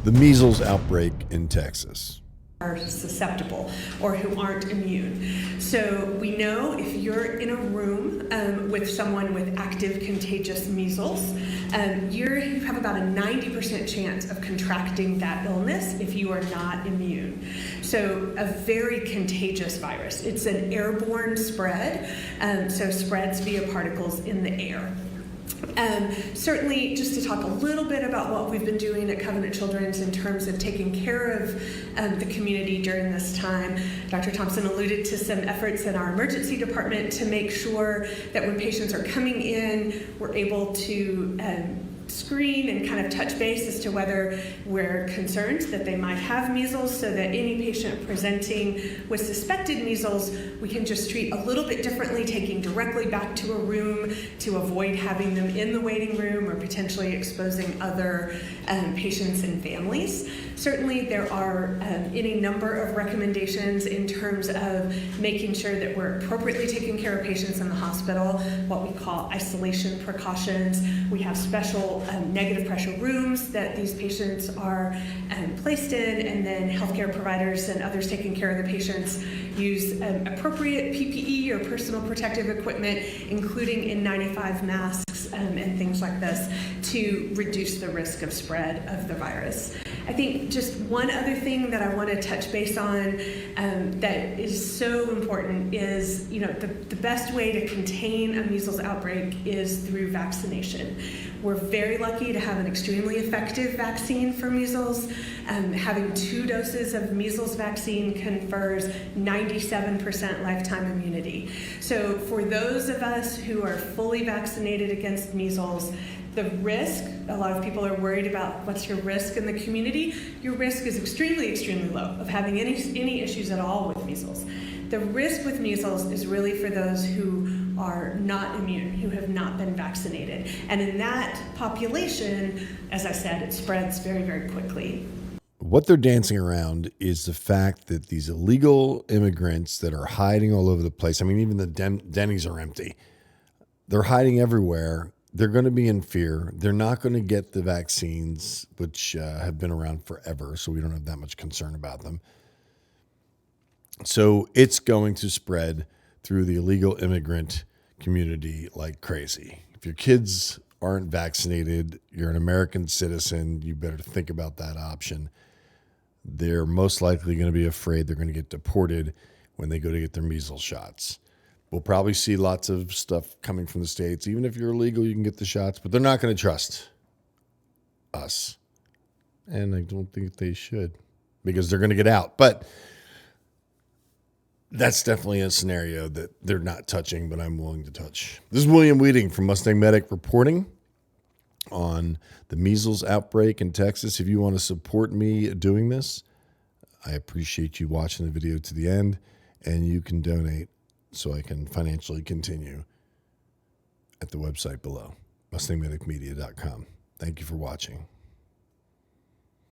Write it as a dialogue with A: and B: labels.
A: the measles outbreak in Texas.
B: Are susceptible or who aren't immune. So we know if you're in a room with someone with active contagious measles, you have about a 90% chance of contracting that illness if you are not immune. So a very contagious virus. It's an airborne spread, so spreads via particles in the air. Certainly, just to talk a little bit about what we've been doing at Covenant Children's in terms of taking care of the community during this time. Dr. Thompson alluded to some efforts in our emergency department to make sure that when patients are coming in, we're able to screen and kind of touch base as to whether we're concerned that they might have measles, so that any patient presenting with suspected measles, we can just treat a little bit differently, taking directly back to a room to avoid having them in the waiting room or potentially exposing other patients and families. Certainly there are any number of recommendations in terms of making sure that we're appropriately taking care of patients in the hospital, what we call isolation precautions. We have special negative pressure rooms that these patients are placed in, and then healthcare providers and others taking care of the patients use appropriate PPE or personal protective equipment, including N95 masks and things like this, to reduce the risk of spread of the virus. I think just one other thing that I want to touch base on that is so important is, the best way to contain a measles outbreak is through vaccination. We're very lucky to have an extremely effective vaccine for measles. Having 2 doses of measles vaccine confers 97% lifetime immunity. So for those of us who are fully vaccinated against measles, the risk, a lot of people are worried about what's your risk in the community. Your risk is extremely, extremely low of having any issues at all with measles. The risk with measles is really for those who are not immune, who have not been vaccinated. And in that population, as I said, it spreads very, very quickly.
A: What they're dancing around is the fact that these illegal immigrants that are hiding all over the place, I mean, even the Denny's are empty. They're hiding everywhere. They're going to be in fear. They're not going to get the vaccines, which have been around forever, so we don't have that much concern about them. So it's going to spread through the illegal immigrant community like crazy. If your kids aren't vaccinated, you're an American citizen, you better think about that option. They're most likely going to be afraid they're going to get deported when they go to get their measles shots. We'll probably see lots of stuff coming from the States. Even if you're illegal, you can get the shots, but they're not going to trust us. And I don't think they should, because they're going to get out. But that's definitely a scenario that they're not touching, but I'm willing to touch. This is William Weeding from Mustang Medic reporting on the measles outbreak in Texas. If you want to support me doing this, I appreciate you watching the video to the end, and you can donate so I can financially continue at the website below, mustangmedicmedia.com. Thank you for watching.